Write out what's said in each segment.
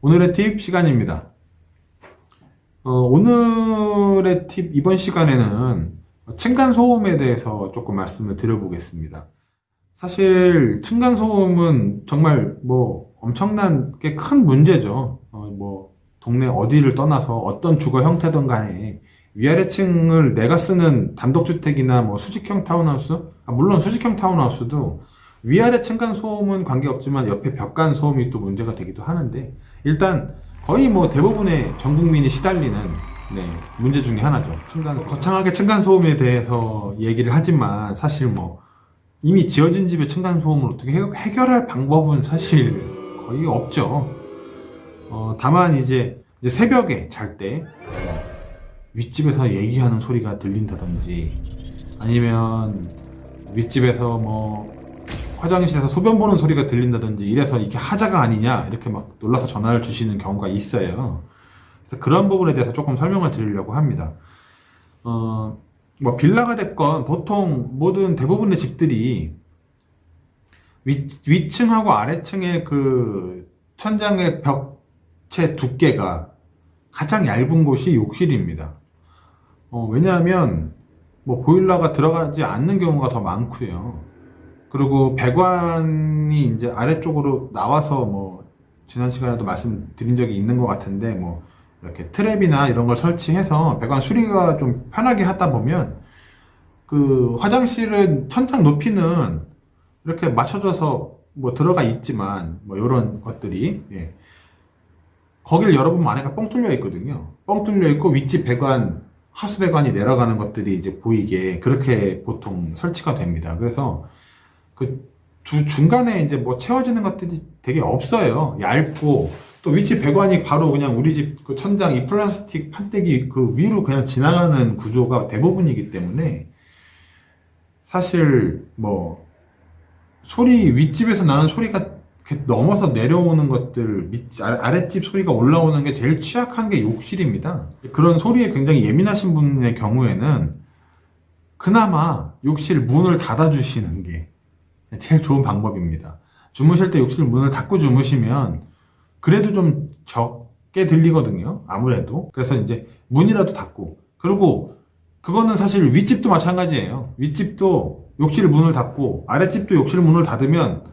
오늘의 팁 시간입니다. 오늘의 팁 이번 시간에는 층간소음에 대해서 조금 말씀을 드려보겠습니다. 사실 층간소음은 정말 엄청난 게 큰 문제죠. 동네 어디를 떠나서 어떤 주거 형태든 간에 위아래층을 내가 쓰는 단독주택이나 수직형 타운하우스, 물론 수직형 타운하우스도 위아래 층간 소음은 관계없지만 옆에 벽간 소음이 또 문제가 되기도 하는데, 일단 거의 대부분의 전 국민이 시달리는 문제 중에 하나죠. 거창하게 층간 소음에 대해서 얘기를 하지만 사실 이미 지어진 집의 층간 소음을 어떻게 해결할 방법은 사실 거의 없죠. 다만 이제 새벽에 잘 때 윗집에서 얘기하는 소리가 들린다든지, 아니면 윗집에서 화장실에서 소변 보는 소리가 들린다든지 이래서 이게 하자가 아니냐 이렇게 놀라서 전화를 주시는 경우가 있어요. 그래서 그런 부분에 대해서 조금 설명을 드리려고 합니다. 빌라가 됐건 보통 대부분의 집들이 위층하고 아래층의 그 천장의 벽체 두께가 가장 얇은 곳이 욕실입니다. 왜냐하면 보일러가 들어가지 않는 경우가 더 많고요. 그리고 배관이 이제 아래쪽으로 나와서 지난 시간에도 말씀드린 적이 있는 것 같은데, 이렇게 트랩이나 이런 걸 설치해서 배관 수리가 좀 편하게 하다 보면 그 화장실은 천장 높이는 이렇게 맞춰져서 들어가 있지만 이런 것들이 거기를 열어보면 안에가 뻥 뚫려 있거든요. 뻥 뚫려 있고 윗집 배관, 하수 배관이 내려가는 것들이 이제 보이게 그렇게 보통 설치가 됩니다. 그래서 그 두 중간에 이제 채워지는 것들이 되게 없어요. 얇고, 또 윗집 배관이 바로 그냥 우리 집 그 천장 이 플라스틱 판때기 그 위로 그냥 지나가는 구조가 대부분이기 때문에 사실 윗집에서 나는 소리가 이렇게 넘어서 내려오는 것들, 아랫집 소리가 올라오는 게 제일 취약한 게 욕실입니다. 그런 소리에 굉장히 예민하신 분의 경우에는 그나마 욕실 문을 닫아주시는 게 제일 좋은 방법입니다. 주무실 때 욕실 문을 닫고 주무시면 그래도 좀 적게 들리거든요. 아무래도. 그래서 이제 문이라도 닫고. 그리고 그거는 사실 윗집도 마찬가지예요. 윗집도 욕실 문을 닫고 아랫집도 욕실 문을 닫으면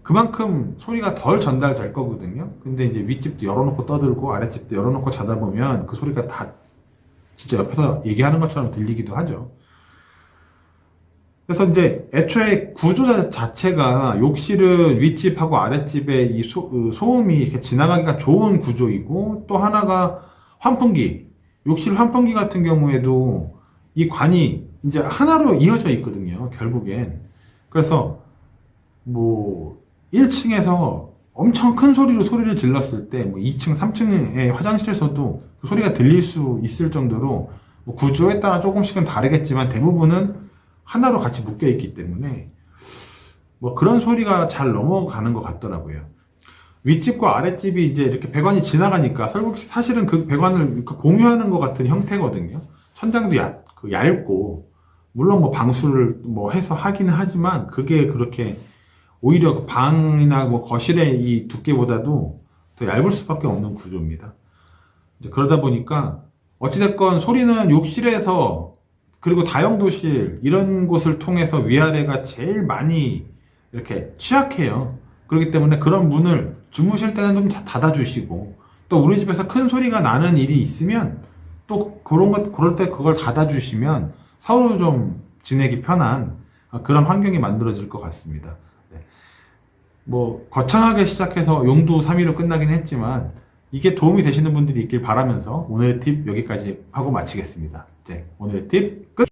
그만큼 소리가 덜 전달될 거거든요. 근데 이제 윗집도 열어놓고 떠들고 아랫집도 열어놓고 자다 보면 그 소리가 다 진짜 옆에서 얘기하는 것처럼 들리기도 하죠. 그래서 이제 애초에 구조 자체가 욕실은 윗집하고 아랫집의 이 소음이 이렇게 지나가기가 좋은 구조이고, 또 하나가 환풍기. 욕실 환풍기 같은 경우에도 이 관이 이제 하나로 이어져 있거든요, 결국엔. 그래서 1층에서 엄청 큰 소리로 소리를 질렀을 때 2층, 3층의 화장실에서도 그 소리가 들릴 수 있을 정도로 구조에 따라 조금씩은 다르겠지만 대부분은 하나로 같이 묶여 있기 때문에 그런 소리가 잘 넘어가는 것 같더라고요. 윗집과 아랫집이 이제 이렇게 배관이 지나가니까 사실은 그 배관을 공유하는 것 같은 형태거든요. 천장도 얇고, 물론 방수를 해서 하기는 하지만 그게 그렇게 오히려 방이나 거실의 이 두께보다도 더 얇을 수밖에 없는 구조입니다. 이제 그러다 보니까 어찌됐건 소리는 욕실에서, 그리고 다용도실 이런 곳을 통해서 위아래가 제일 많이 이렇게 취약해요. 그렇기 때문에 그런 문을 주무실 때는 좀 닫아주시고, 또 우리 집에서 큰 소리가 나는 일이 있으면 또 그럴 때 그걸 닫아주시면 서로 좀 지내기 편한 그런 환경이 만들어질 것 같습니다. 거창하게 시작해서 용두사미로 끝나긴 했지만 이게 도움이 되시는 분들이 있길 바라면서 오늘의 팁 여기까지 하고 마치겠습니다. 오늘의 팁 끝!